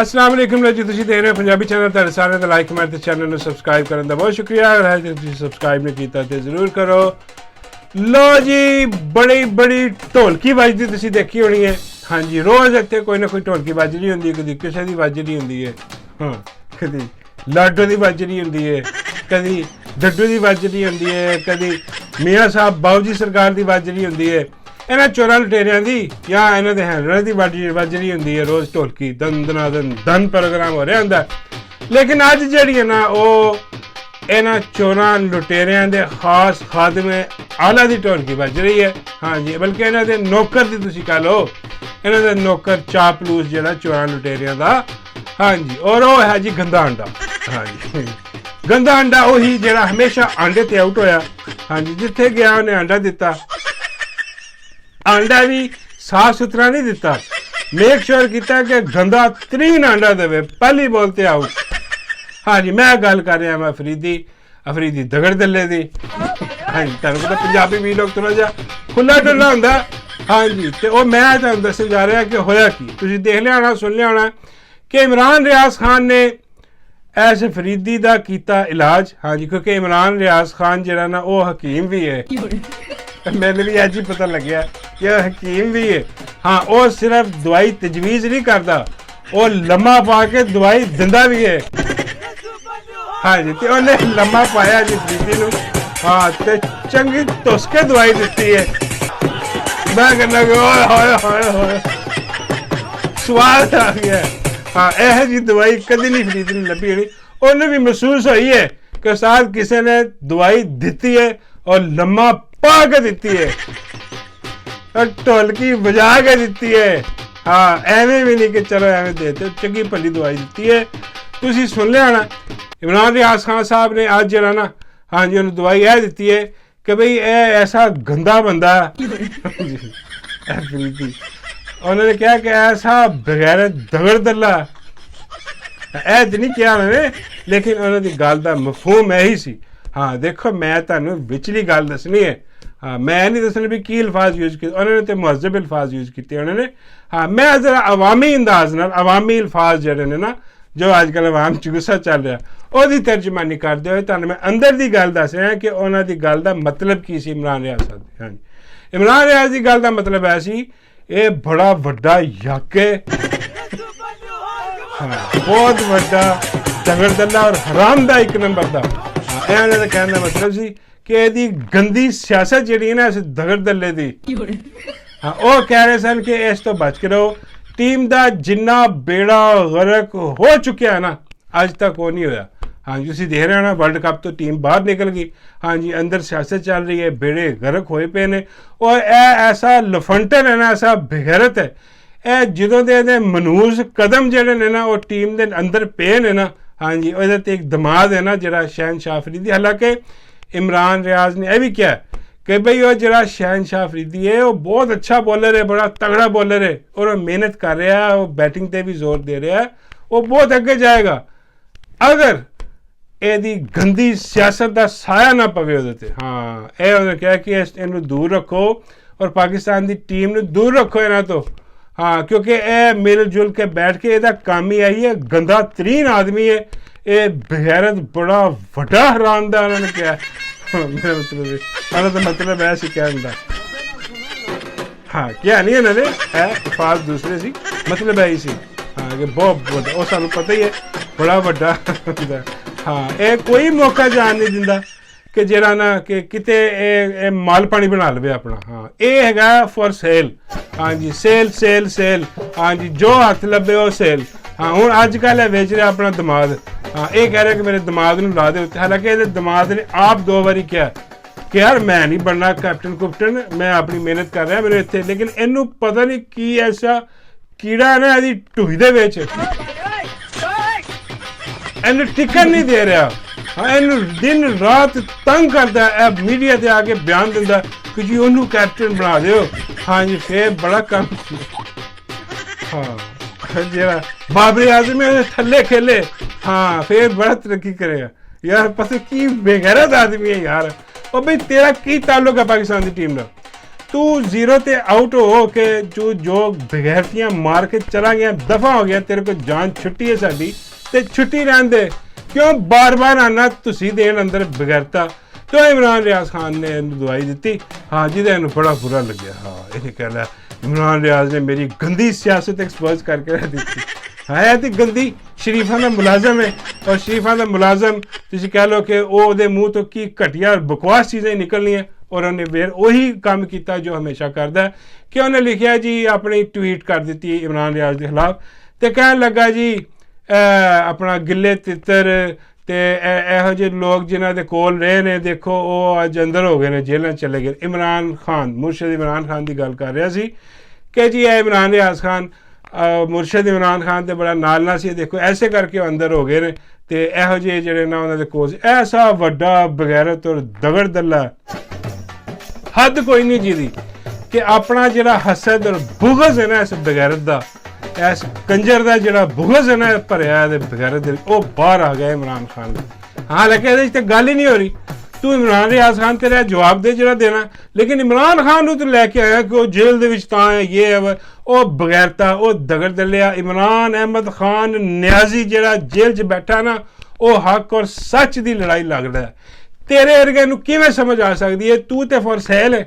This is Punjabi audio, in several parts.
अस्सलाम वालेकुम जी, तुसीं देख रहे हो पंजाबी चैनल। तुहाडे सारिਆਂ ਦਾ ਲਾਈਕ ਕਮੈਂਟ ਤੇ ਚੈਨਲ ਨੂੰ ਸਬਸਕ੍ਰਾਈਬ ਕਰਨ ਦਾ ਬਹੁਤ ਸ਼ੁਕਰੀਆ। ਅਗਰ ਹਜੇ ਤੁਸੀਂ ਸਬਸਕ੍ਰਾਈਬ ਨਹੀਂ ਕੀਤਾ ਤੇ ਜ਼ਰੂਰ ਕਰੋ। ਲੋ ਜੀ, ਬੜੀ ਢੋਲਕੀ ਵੱਜਦੀ ਤੁਸੀਂ ਦੇਖੀ ਹੋਣੀ ਹੈ। ਹਾਂਜੀ, ਰੋਜ਼ ਇੱਥੇ ਕੋਈ ਨਾ ਕੋਈ ਢੋਲਕੀ ਵੱਜ ਰਹੀ ਹੁੰਦੀ ਹੈ। ਕਦੀ ਕਿਸੇ ਦੀ ਵੱਜ ਰਹੀ ਹੁੰਦੀ ਹੈ, ਹਾਂ, ਕਦੀ ਲਾਡੋ ਦੀ ਵੱਜ ਰਹੀ ਹੁੰਦੀ ਹੈ, ਕਦੀ ਡੱਡੂ ਦੀ ਵੱਜ ਰਹੀ ਹੁੰਦੀ ਹੈ, ਕਦੀ ਮੀਆਂ ਸਾਹਿਬ ਬਾਊ ਜੀ ਸਰਕਾਰ ਦੀ ਵੱਜ ਰਹੀ ਹੁੰਦੀ ਹੈ। ਇਹਨਾਂ ਚੋਰਾਂ ਲੁਟੇਰਿਆਂ ਦੀ ਜਾਂ ਇਹਨਾਂ ਦੇ ਹੈਂਡਲਰਾਂ ਦੀ ਵੱਜ ਰਹੀ ਹੁੰਦੀ ਹੈ ਰੋਜ਼ ਢੋਲਕੀ। ਦਨ ਪ੍ਰੋਗਰਾਮ ਹੋ ਰਿਹਾ ਹੁੰਦਾ। ਲੇਕਿਨ ਅੱਜ ਜਿਹੜੀ ਹੈ ਨਾ, ਉਹ ਇਹਨਾਂ ਚੋਰਾਂ ਲੁਟੇਰਿਆਂ ਦੇ ਖਾਸ ਖਾਦਮੇ ਆਲਾ ਦੀ ਢੋਲਕੀ ਵੱਜ ਰਹੀ ਹੈ। ਹਾਂਜੀ, ਬਲਕਿ ਇਹਨਾਂ ਦੇ ਨੌਕਰ ਦੀ ਤੁਸੀਂ ਕਹ ਲਓ, ਇਹਨਾਂ ਦੇ ਨੌਕਰ ਚਾਪਲੂਸ ਜਿਹੜਾ ਚੋਰਾਂ ਲੁਟੇਰਿਆਂ ਦਾ। ਹਾਂਜੀ, ਔਰ ਉਹ ਹੈ ਜੀ ਗੰਦਾ ਅੰਡਾ। ਹਾਂਜੀ, ਗੰਦਾ ਅੰਡਾ ਉਹੀ ਜਿਹੜਾ ਹਮੇਸ਼ਾ ਆਂਡੇ ਤੇ ਆਊਟ ਹੋਇਆ। ਹਾਂਜੀ, ਜਿੱਥੇ ਗਿਆ ਉਹਨੇ ਆਂਡਾ ਦਿੱਤਾ। ਆਂਡਾ ਵੀ ਸਾਫ ਸੁਥਰਾ ਨਹੀਂ ਦਿੱਤਾ, ਮੇਕ ਸ਼ੋਰ ਕੀਤਾ ਕਿ ਗੰਦਾ ਤਰੀਨ ਆਂਡਾ ਦੇਵੇ। ਪਹਿਲੀ ਬੋਲ ਤੇ ਆਊਟ। ਹਾਂਜੀ, ਮੈਂ ਗੱਲ ਕਰ ਰਿਹਾ ਮੈਂ ਅਫਰੀਦੀ ਦਗੜ ਦੱਲੇ ਦੀ। ਹਾਂਜੀ, ਤੁਹਾਨੂੰ ਪਤਾ ਪੰਜਾਬੀ ਵੀ ਲੋਕ ਥੋੜਾ ਜਿਹਾ ਖੁੱਲਾ ਡੁੱਲਾ ਹੁੰਦਾ। ਹਾਂਜੀ, ਤੇ ਉਹ ਮੈਂ ਤੁਹਾਨੂੰ ਦੱਸਣ ਜਾ ਰਿਹਾ ਕਿ ਹੋਇਆ ਕੀ। ਤੁਸੀਂ ਦੇਖ ਲਿਆ ਹੋਣਾ, ਸੁਣ ਲਿਆ ਹੋਣਾ ਕਿ ਇਮਰਾਨ ਰਿਆਜ਼ ਖਾਨ ਨੇ ਐਸ ਅਫਰੀਦੀ ਦਾ ਕੀਤਾ ਇਲਾਜ। ਹਾਂਜੀ, ਕਿਉਂਕਿ ਇਮਰਾਨ ਰਿਆਜ਼ ਖਾਨ ਜਿਹੜਾ ਨਾ, ਉਹ ਹਕੀਮ ਵੀ ਹੈ। ਮੈਨੂੰ ਵੀ ਅੱਜ ਹੀ ਪਤਾ ਲੱਗਿਆ ਕਿ ਉਹ ਹਕੀਮ ਵੀ ਹੈ। ਹਾਂ, ਉਹ ਸਿਰਫ ਦਵਾਈ ਤਜਵੀਜ਼ ਨਹੀਂ ਕਰਦਾ, ਉਹ ਲੰਮਾ ਪਾ ਕੇ ਦਵਾਈ ਦਿੰਦਾ ਵੀ ਹੈ। ਹਾਂਜੀ, ਤੇ ਉਹਨੇ ਲੰਮਾ ਪਾਇਆ ਜੀ ਫਰੀਦੀ ਨੂੰ। ਹਾਂ, ਤੇ ਚੰਗੀ ਧੁੱਸ ਕੇ ਦਵਾਈ ਦਿੱਤੀ ਹੈ। ਮੈਂ ਕਹਿੰਦਾ ਕਿ ਓਏ ਹੋਏ ਹੋਏ ਹੋਏ, ਸਵਾਦ ਆ ਗਿਆ। ਹਾਂ, ਇਹ ਜੀ ਦਵਾਈ ਕਦੀ ਨਹੀਂ ਫਰੀਦੀ ਨੂੰ ਲੱਭੀ ਹੋਣੀ। ਉਹਨੂੰ ਵੀ ਮਹਿਸੂਸ ਹੋਈ ਹੈ ਕਿ ਸਾਥ ਕਿਸੇ ਨੇ ਦਵਾਈ ਦਿੱਤੀ ਹੈ ਔਰ ਲੰਮਾ ਪਾ ਕੇ ਦਿੱਤੀ ਹੈ, ਢੋਲਕੀ ਵਜਾ ਕੇ ਦਿੱਤੀ ਹੈ। ਹਾਂ, ਐਵੇਂ ਵੀ ਨਹੀਂ ਕਿ ਚਲੋ ਐਵੇਂ ਦੇ ਦਿੱਤੇ, ਚੰਗੀ ਭਲੀ ਦਵਾਈ ਦਿੱਤੀ ਹੈ। ਤੁਸੀਂ ਸੁਣ ਲਿਆ ਨਾ, ਇਮਰਾਨ ਰਿਆਜ਼ ਖਾਨ ਸਾਹਿਬ ਨੇ ਅੱਜ ਜਿਹੜਾ ਨਾ, ਹਾਂਜੀ, ਉਹਨੂੰ ਦਵਾਈ ਇਹ ਦਿੱਤੀ ਹੈ ਕਿ ਬਈ ਇਹ ਐਸਾ ਗੰਦਾ ਬੰਦਾ। ਉਹਨਾਂ ਨੇ ਕਿਹਾ ਕਿ ਐਸਾ ਬਗੈਰਤ ਦਗੜ ਦੱਲਾ। ਇਹ ਤਾਂ ਨਹੀਂ ਕਿਹਾ ਉਹਨਾਂ ਨੇ, ਲੇਕਿਨ ਉਹਨਾਂ ਦੀ ਗੱਲ ਦਾ ਮਫਹੂਮ ਇਹੀ ਸੀ। ਹਾਂ, ਦੇਖੋ, ਮੈਂ ਤੁਹਾਨੂੰ ਵਿਚਲੀ ਗੱਲ ਦੱਸਣੀ ਹੈ। ਹਾਂ, ਮੈਂ ਨਹੀਂ ਦੱਸਣਾ ਵੀ ਕੀ ਅਲਫਾਜ਼ ਯੂਜ਼ ਕੀਤੇ ਉਹਨਾਂ ਨੇ, ਤੇ ਮੁਹੱਜ਼ਬ ਅਲਫਾਜ਼ ਯੂਜ਼ ਕੀਤੇ ਉਹਨਾਂ ਨੇ। ਹਾਂ, ਮੈਂ ਜ਼ਰਾ ਅਵਾਮੀ ਅੰਦਾਜ਼ ਨਾਲ, ਅਵਾਮੀ ਅਲਫਾਜ਼ ਜਿਹੜੇ ਨੇ ਨਾ, ਜੋ ਅੱਜ ਕੱਲ੍ਹ ਅਵਾਮ 'ਚ ਗੁੱਸਾ ਚੱਲ ਰਿਹਾ, ਉਹਦੀ ਤਰਜਮਾਨੀ ਕਰਦੇ ਹੋਏ ਤੁਹਾਨੂੰ ਮੈਂ ਅੰਦਰ ਦੀ ਗੱਲ ਦੱਸ ਰਿਹਾ ਕਿ ਉਹਨਾਂ ਦੀ ਗੱਲ ਦਾ ਮਤਲਬ ਕੀ ਸੀ। ਇਮਰਾਨ ਰਿਆਜ਼ ਸਾਹਿਬ ਦੀ, ਹਾਂਜੀ, ਇਮਰਾਨ ਰਿਆਜ਼ ਦੀ ਗੱਲ ਦਾ ਮਤਲਬ ਇਹ ਸੀ, ਇਹ ਬੜਾ ਵੱਡਾ ਯਾਕੇ, ਹਾਂ, ਬਹੁਤ ਵੱਡਾ ਦਗੜ ਦੱਲਾ ਔਰ ਹਰਾਮ ਦਾ ਇੱਕ ਨੰਬਰ ਦਾ। ਹਾਂ, ਇਹਨਾਂ ਦਾ ਕਹਿਣ ਦਾ ਮਤਲਬ ਸੀ ਕਿ ਇਹਦੀ ਗੰਦੀ ਸਿਆਸਤ ਜਿਹੜੀ ਹੈ ਨਾ, ਇਸ ਦਗੜ ਦੱਲੇ ਦੀ। ਹਾਂ, ਉਹ ਕਹਿ ਰਹੇ ਸਨ ਕਿ ਇਸ ਤੋਂ ਬਚ ਕੇ ਰਹੋ। ਟੀਮ ਦਾ ਜਿੰਨਾ ਬੇੜਾ ਗਰਕ ਹੋ ਚੁੱਕਿਆ ਨਾ, ਅੱਜ ਤੱਕ ਉਹ ਨਹੀਂ ਹੋਇਆ। ਹਾਂਜੀ, ਤੁਸੀਂ ਦੇਖ ਰਹੇ ਹੋ ਨਾ, ਵਰਲਡ ਕੱਪ ਤੋਂ ਟੀਮ ਬਾਹਰ ਨਿਕਲ ਗਈ। ਹਾਂਜੀ, ਅੰਦਰ ਸਿਆਸਤ ਚੱਲ ਰਹੀ ਹੈ, ਬੇੜੇ ਗਰਕ ਹੋਏ ਪਏ ਨੇ। ਔਰ ਇਹ ਐਸਾ ਲਫੰਟਨ ਹੈ ਨਾ, ਐਸਾ ਬੇਗੈਰਤ ਹੈ। ਇਹ ਜਦੋਂ ਦੇ ਇਹਦੇ ਮਨੂਸ ਕਦਮ ਜਿਹੜੇ ਨੇ ਨਾ, ਉਹ ਟੀਮ ਦੇ ਅੰਦਰ ਪਏ ਨੇ ਨਾ। ਹਾਂਜੀ, ਉਹਦੇ ਤੇ ਇੱਕ ਦਿਮਾਗ ਹੈ ਨਾ ਜਿਹੜਾ ਸ਼ਹਿਨशाह ਅਫਰੀਦੀ। ਹਾਲਾਂਕਿ ਇਮਰਾਨ ਰਿਆਜ਼ ਨੇ ਇਹ ਵੀ ਕਿਹਾ ਕਿ ਬਈ ਉਹ ਜਿਹੜਾ ਸ਼ਹਿਨशाह ਅਫਰੀਦੀ ਹੈ, ਉਹ ਬਹੁਤ ਅੱਛਾ ਬੋਲਰ ਹੈ, ਬੜਾ ਤਗੜਾ ਬੋਲਰ ਹੈ, ਔਰ ਉਹ ਮਿਹਨਤ ਕਰ ਰਿਹਾ, ਉਹ ਬੈਟਿੰਗ ਤੇ ਵੀ ਜ਼ੋਰ ਦੇ ਰਿਹਾ, ਉਹ ਬਹੁਤ ਅੱਗੇ ਜਾਏਗਾ ਅਗਰ ਇਹਦੀ ਗੰਦੀ ਸਿਆਸਤ ਦਾ ਸਾਇਆ ਨਾ ਪਵੇ ਉਹਦੇ ਤੇ। ਹਾਂ, ਇਹ ਉਹਨੇ ਕਿਹਾ ਕਿ ਇਹਨੂੰ ਦੂਰ ਰੱਖੋ ਔਰ ਪਾਕਿਸਤਾਨ ਦੀ ਟੀਮ ਨੂੰ ਦੂਰ ਰੱਖੋ ਇਹਨਾਂ ਤੋਂ। ਹਾਂ, ਕਿਉਂਕਿ ਇਹ ਮਿਲ ਜੁਲ ਕੇ ਬੈਠ ਕੇ ਇਹਦਾ ਕੰਮ ਹੀ ਆਈ ਹੈ, ਗੰਦਾ ਤਰੀਨ ਆਦਮੀ ਹੈ ਇਹ, ਬਗੈਰਤ, ਬੜਾ ਵੱਡਾ ਹਰਾਮ ਦਾ। ਉਹਨਾਂ ਨੇ ਕਿਹਾ, ਮੇਰਾ ਮਤਲਬ ਉਹਨਾਂ ਦਾ ਮਤਲਬ ਹੈ ਸੀ ਕਹਿਣ ਦਾ। ਹਾਂ, ਕਿਹਾ ਨਹੀਂ ਇਹਨਾਂ ਨੇ, ਇਹ ਅਲਫਾਜ਼ ਦੂਸਰੇ ਸੀ, ਮਤਲਬ ਹੈ ਹੀ ਸੀ। ਹਾਂ, ਕਿ ਬਹੁਤ ਵੱਡਾ, ਉਹ ਸਾਨੂੰ ਪਤਾ ਹੀ ਹੈ, ਬੜਾ ਵੱਡਾ ਹੁੰਦਾ। ਹਾਂ, ਇਹ ਕੋਈ ਮੌਕਾ ਜਾਣ ਨਹੀਂ ਦਿੰਦਾ ਕਿ ਜਿਹੜਾ ਨਾ ਕਿ ਕਿਤੇ ਇਹ ਮਾਲ ਪਾਣੀ ਬਣਾ ਲਵੇ ਆਪਣਾ। ਹਾਂ, ਇਹ ਹੈਗਾ ਫॉर ਸੇਲ। ਹਾਂਜੀ, ਸੇਲ। ਹਾਂਜੀ, ਜੋ ਹੱਥ ਲੱਭੇ ਉਹ ਸੇਲ। ਹਾਂ, ਹੁਣ ਅੱਜ ਕੱਲ੍ਹ ਇਹ ਵੇਚ ਰਿਹਾ ਆਪਣਾ ਦਿਮਾਗ। ਹਾਂ, ਇਹ ਕਹਿ ਰਿਹਾ ਕਿ ਮੇਰੇ ਦਿਮਾਗ ਨੂੰ ਲਾ ਦੇ ਉੱਤੇ। ਹਾਲਾਂਕਿ ਇਹਦੇ ਦਿਮਾਗ ਨੇ ਆਪ 2 ਵਾਰੀ ਕਿਹਾ ਕਿ ਯਾਰ ਮੈਂ ਨਹੀਂ ਬਣਨਾ ਕੈਪਟਨ, ਮੈਂ ਆਪਣੀ ਮਿਹਨਤ ਕਰ ਰਿਹਾ, ਮੇਰੇ ਇੱਥੇ। ਲੇਕਿਨ ਇਹਨੂੰ ਪਤਾ ਨਹੀਂ ਕੀ ਐਸਾ ਕੀੜਾ ਨਾ ਇਹਦੀ ਢੂਹੀ ਦੇ ਵਿੱਚ, ਇਹਨੂੰ ਟਿਕਣ ਨਹੀਂ ਦੇ ਰਿਹਾ। ਹਾਂ, ਇਹਨੂੰ ਦਿਨ ਰਾਤ ਤੰਗ ਕਰਦਾ। ਇਹ ਮੀਡੀਆ ਤੇ ਆ ਕੇ ਬਿਆਨ ਦਿੰਦਾ ਕਿ ਜੀ ਉਹਨੂੰ ਕੈਪਟਨ ਬਣਾ ਦਿਓ। ਹਾਂਜੀ, ਫੇਰ ਬੜਾ ਕੰਮ। ਹਾਂ, ਜਿਹੜਾ ਬਾਬਰ ਆਜ਼ਮ ਹੈ ਥੱਲੇ ਖੇਲੇ, ਹਾਂ, ਫੇਰ ਬੜਾ ਤਰੱਕੀ ਕਰੇਗਾ। ਯਾਰ ਪਤਾ ਕੀ ਬੇਗੈਰਤ ਆਦਮੀ ਹੈ ਯਾਰ ਉਹ। ਬਈ ਤੇਰਾ ਕੀ ਤਾਲੁਕ ਹੈ ਪਾਕਿਸਤਾਨ ਦੀ ਟੀਮ ਨਾਲ? तू जीरो ते आउट हो के तू जो बगैरतियां मार के चला गया, दफा हो गया, तेरे को जान छुट्टी है साडी ते छुट्टी रहन दे, क्यों बार बार आना तुसी देन अंदर बगैरता। तो इमरान रियाज खान ने दवाई दी, हाँ जिहदे बड़ा बुरा लग्या। हाँ ये कहना इमरान रियाज ने मेरी गंदी सियासत एक्सपोज करके रख दी है तो गंदी। शरीफा का मुलाजम है और शरीफा का मुलाजम तुम कह लो कि वो मूँह तो की घटिया बकवास चीज़ें निकलनियाँ और उन्हें फिर वही काम किया जो हमेशा करता है कि उन्हें लिखा जी अपनी ट्वीट कर दी इमरान रियाज के खिलाफ तो कह लगा जी अपना गिले तितर तो यहो जे लोग जिन्हों के कोल रहे ने देखो वो अज अंदर हो गए ने, जेलों चले गए। इमरान खान मुर्शद इमरान खान की गल कर रहा सी कि जी इमरान रियाज खान मुर्शद इमरान खान तो बड़ा नाल सी, देखो ऐसे करके अंदर हो गए ने तो यहो जे जेडे ना उन्होंने कोल ऐसा वड्डा बगैरत और दगड़ दल्ला हद कोई नहीं जी कि अपना जिहड़ा हसद और बुगज है ना इस बगैरत का, इस कंजर का जिहड़ा बुगज है ना भरिया बगैरत वो बाहर आ गया इमरान खान का। हाँ लेकिन ये गल ही नहीं हो रही, तू इमरान रियाज खान तेरा जवाब दे जिहड़ा देना, लेकिन इमरान खान को तो लैके आया कि वो जेल दे विच तां है ये है वो बगैरता वो दगड़ दलिया। इमरान अहमद खान न्याजी जिहड़ा जेल च बैठा ना वो हक और सच की लड़ाई लड़ रहा है। तेरे वर्गे नूं किवें समझ आ सकती है? तू तो फॉर सेल है,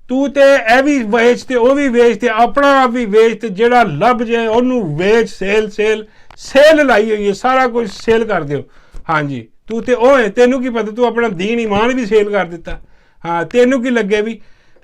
तू तो यह भी वेच ते वह भी वेच ते अपना आप भी वेच ते जिहड़ा लभ जाए उन्होंने vetch, cell cell shall lie हुई है, सारा कुछ सेल कर दियो। हाँ जी तू तो वह है, तेनू की पता, तू अपना दीन ईमान भी सेल कर दिता। हाँ तेनू की लगे भी,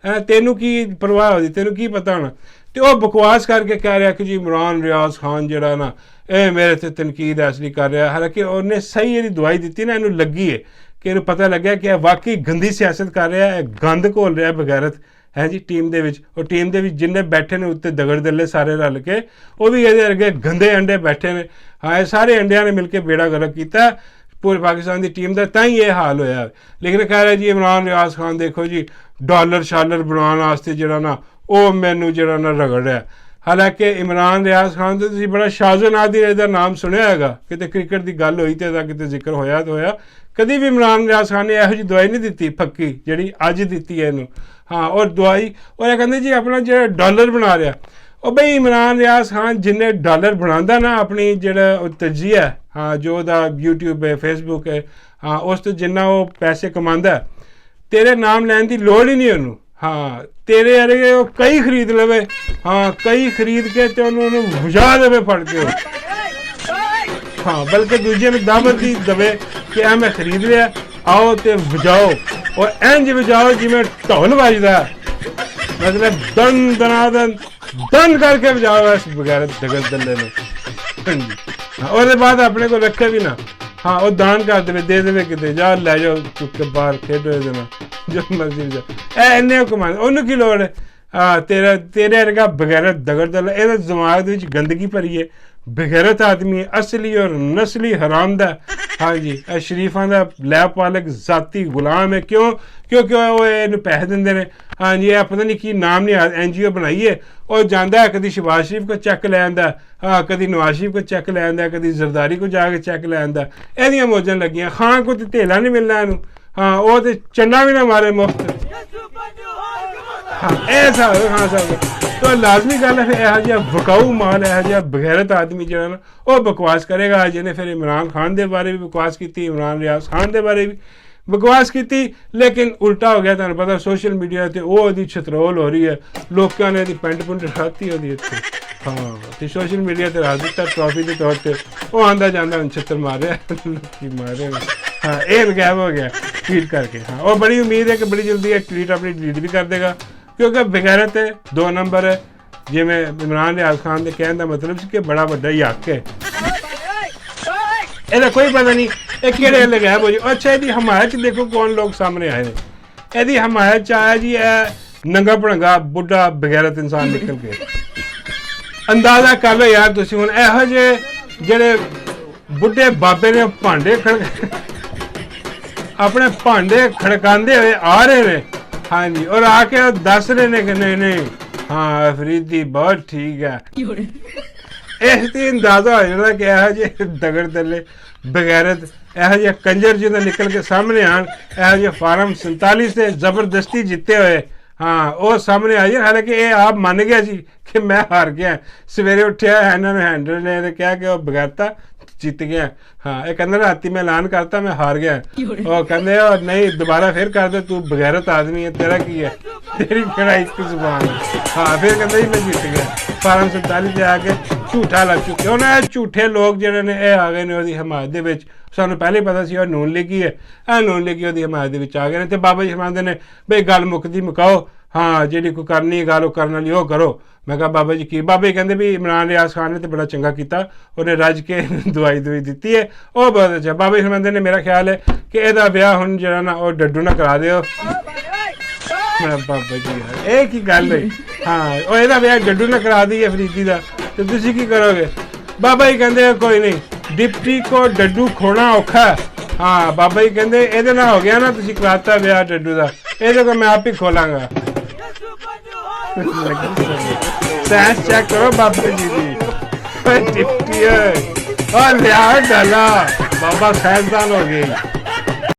तेनू की परवाह होती, तेनू की पता होना। तो वह बकवास करके कह रहा कि जी इमरान रियाज खान जिहड़ा ना ये मेरे ते तनकीद इसलिए कर रहा, हालांकि उन्हें सही ये दवाई दी ना, इन्हू लगी है कि इन्हू पता लग्या कि वाकई गंदी सियासत कर रहा है, गंद घोल रहा है बगैरत है जी टीम दे विच। और टीम दे विच जिन्ने बैठे ने उत्ते दगड़ दल्ले सारे रल के वो भी ये अगे गंदे अंडे बैठे ने। हाँ ये सारे अंडिया ने मिलकर बेड़ा गर्क किया पूरे पाकिस्तान की टीम का, तां ये हाल होया। लेकिन कह रहा जी इमरान रियाज खान देखो जी डॉलर शालर बनाने वास्ते जिहड़ा ना वो मैनू जिहड़ा ना रगड़ रहा है। हालांकि इमरान रियाज खान तो तुसीं बड़ा शाजो नादिर दा नाम सुनिया हैगा, किते क्रिकेट की गल हुई तो किते जिक्र होया तो होया, कभी भी इमरान रियाज खान ने यहो जी दवाई नहीं दी पक्की जी अज दी है इनू। हाँ और दवाई और यह कहते जी अपना जो डॉलर बना रहा और बई इमरान रियाज खान जिन्हें डॉलर बनाता ना अपनी जो तजिया है, हाँ जो यूट्यूब है फेसबुक है, हाँ उस तो जिन्ना वो पैसे कमांदा तेरे नाम लैन की लोड़ ही नहीं उन्होंने। हाँ तेरे अरे वो कई खरीद लवे, हाँ कई खरीद के तो उन्होंने बुझा देवे फड़ के, हाँ बल्कि दूजे में दावत दी दवे कि मैं खरीद लिया आओ तो बजाओ और इंज बजाओ जिमें ढोल बजदा, मतलब दन दनादन दन करके बजाओ इस बगैर दगड़ दल्ले ने। और बाद अपने को रखे भी ना, हाँ वो दान कर दे दे किते जा लै जाओ चुक के बाहर खेडो देना जो मर्जी जाओ इन्ने कमान उन्होंने की लोड़ है। हाँ तेरे वर्गा बगैरत दगड़ दल्ला ये दिमाग विच गंदगी भरी है, बगैरत आदमी है, असली और नस्ली हराम दा। हाँ जी शरीफा का लैब पालक जाती गुलाम है, क्यों क्योंकि वो इन पैसे देंगे ने। हाँ जी पता नहीं कि नाम नहीं NGO बनाई है और जाता है कभी शहबाज शरीफ को चेक ले आंदा, हाँ कभी नवाज शरीफ को चेक ले आंदा, कभी जरदारी को जाके चेक ले आंदा, एदियां मौजां लगियां। खान को तो धेला नहीं मिलना इनू, हाँ वो तो चन्ना भी ना मारे मुफ्त। हाँ ऐसा हाँ साहब तो लाजमी गल है फिर यह जिहा बकाऊ माल यह जिहा बगैरत आदमी जो ना वो बकवास करेगा, जिन्हें फिर इमरान खान के बारे भी बकवास की, इमरान रियाज खान के बारे भी बकवास की, लेकिन उल्टा हो गया। तुहानूं पता सोशल मीडिया पर वो छतरोल हो रही है, लोगों ने पेंट पुंट राती इतने, हाँ तो सोशल मीडिया पर रख दिता ट्रॉफी के तौर पर, वो आंदा जाता हम छत्तर मारे मारे। हाँ ये गैप हो गया ट्वीट करके। हाँ और बड़ी उम्मीद है कि बड़ी जल्दी ये ट्वीट अपनी डिलीट भी कर देगा, क्योंकि बगैरत है 2 नंबर है जिमें इमरान रियाज खान के कहने का मतलब कि बड़ा वड्डा ही हक है, ਇਹਦਾ कोई पता नहीं ये किहड़े लगाया बोझ। अच्छा यदि हमायत देखो कौन लोग सामने आए हैं, यदि हमायत आया जी नंगा भड़ंगा बुढ़ा बगैरत इंसान निकल के। अंदाजा कर लो यार तुसीं हुण इहो जे जेड़े बुढ़े बाबे ने भांडे अपने भांडे खड़कांदे हुए आ रहे हैं, हाँ जी और आके दस रहे ने कि नहीं हाँ अफरीदी बहुत ठीक है। इस अंदाजा हो जाता कि यह जे दगड़ दल्ले बगैरत यह जे कंजर जो निकल के सामने आन, यह जे फार्म 47 से जबरदस्ती जीते हुए, ਹਾਂ ਉਹ ਸਾਹਮਣੇ ਆ ਜੀ। ਹਾਲਾਂਕਿ ਇਹ ਆਪ ਮੰਨ ਗਿਆ ਸੀ ਕਿ ਮੈਂ ਹਾਰ ਗਿਆ। ਸਵੇਰੇ ਉੱਠਿਆ ਇਹਨਾਂ ਨੂੰ ਹੈਂਡਲ ਨੇ ਤੇ ਕਿਹਾ ਕਿ ਉਹ ਬਗੈਰਤਾ ਜਿੱਤ ਗਿਆ। ਹਾਂ ਇਹ ਕਹਿੰਦਾ ਰਾਤੀ ਮੈਂ ਐਲਾਨ ਕਰਤਾ ਮੈਂ ਹਾਰ ਗਿਆ। ਉਹ ਕਹਿੰਦੇ ਉਹ ਨਹੀਂ ਦੁਬਾਰਾ ਫਿਰ ਕਰ ਦੇ, ਤੂੰ ਬਗੈਰਤ ਆਦਮੀ ਹੈ, ਤੇਰਾ ਕੀ ਹੈ, ਤੇਰੀ ਕਿਹੜਾ ਇੱਕ ਜ਼ੁਬਾਨ। ਹਾਂ ਫਿਰ ਕਹਿੰਦਾ ਜੀ ਮੈਂ ਜਿੱਤ ਗਿਆ। ਫਾਰਮ 47 ਤੇ ਆ ਕੇ ਝੂਠਾ ਲੱਗ ਚੁੱਕਿਆ। ਉਹਨਾਂ ਝੂਠੇ ਲੋਕ ਜਿਹੜੇ ਨੇ ਇਹ ਆ ਗਏ ਨੇ ਉਹਦੀ ਹਮਾਇਤ ਦੇ ਵਿੱਚ। ਸਾਨੂੰ ਪਹਿਲੇ ਪਤਾ ਸੀ ਉਹ ਨੂਨ ਲੀਗੀ ਹੈ, ਇਹ ਨੂਨ ਲੀਗੀ ਉਹਦੀ ਹਮਾਇਤ ਦੇ ਵਿੱਚ ਆ ਗਏ ਨੇ। ਤੇ ਬਾਬਾ ਜੀ ਫਰਮਾਉਂਦੇ ਨੇ ਬਈ ਗੱਲ ਮੁੱਕਦੀ ਮੁਕਾਓ, ਹਾਂ ਜਿਹੜੀ ਕੋਈ ਕਰਨੀ ਗੱਲ ਉਹ ਕਰਨ ਵਾਲੀ ਉਹ ਕਰੋ। ਮੈਂ ਕਿਹਾ ਬਾਬਾ ਜੀ ਕੀ? ਬਾਬਾ ਜੀ ਕਹਿੰਦੇ ਵੀ ਇਮਰਾਨ ਰਿਆਜ਼ ਖਾਨ ਨੇ ਤੇ ਬੜਾ ਚੰਗਾ ਕੀਤਾ, ਉਹਨੇ ਰੱਜ ਕੇ ਦਵਾਈ ਦਿੱਤੀ ਹੈ, ਉਹ ਬਹੁਤ ਅੱਛਾ। ਬਾਬਾ ਜੀ ਫਰਮਾਉਂਦੇ ਨੇ ਮੇਰਾ ਖਿਆਲ ਹੈ ਕਿ ਇਹਦਾ ਵਿਆਹ ਹੁਣ ਜਿਹੜਾ ਨਾ ਉਹ ਡੱਡੂ ਨਾਲ ਕਰਾ ਦਿਓ। ਬਾਬਾ ਜੀ ਯਾਰ ਇਹ ਕੀ ਗੱਲ ਹੈ? ਹਾਂ ਉਹ ਇਹਦਾ ਵਿਆਹ ਡੱਡੂ ਨਾਲ ਕਰਾ ਦਈਏ ਫਰੀਦੀ ਦਾ, ਤੇ ਤੁਸੀਂ ਕੀ ਕਰੋਗੇ? ਬਾਬਾ ਜੀ ਕਹਿੰਦੇ ਕੋਈ ਨਹੀਂ, ਡਿਪਟੀ ਕੋ ਡੱਡੂ ਖੋਣਾ ਔਖਾ। ਹਾਂ ਬਾਬਾ ਜੀ ਕਹਿੰਦੇ ਇਹਦੇ ਨਾਲ ਹੋ ਗਿਆ ਨਾ, ਤੁਸੀਂ ਕਰਾਤਾ ਵਿਆਹ ਡੱਡੂ ਦਾ, ਇਹਦੇ ਕੋ ਮੈਂ ਆਪ ਹੀ ਖੋਲਾਂਗਾ। ਸੈਂਸ ਚੈੱਕ ਕਰੋ ਬਾਬਾ ਜੀ ਦੀ। ਡਿਪਟੀ ਹੈ और लिया डाला बाबा साइंसदान हो गई।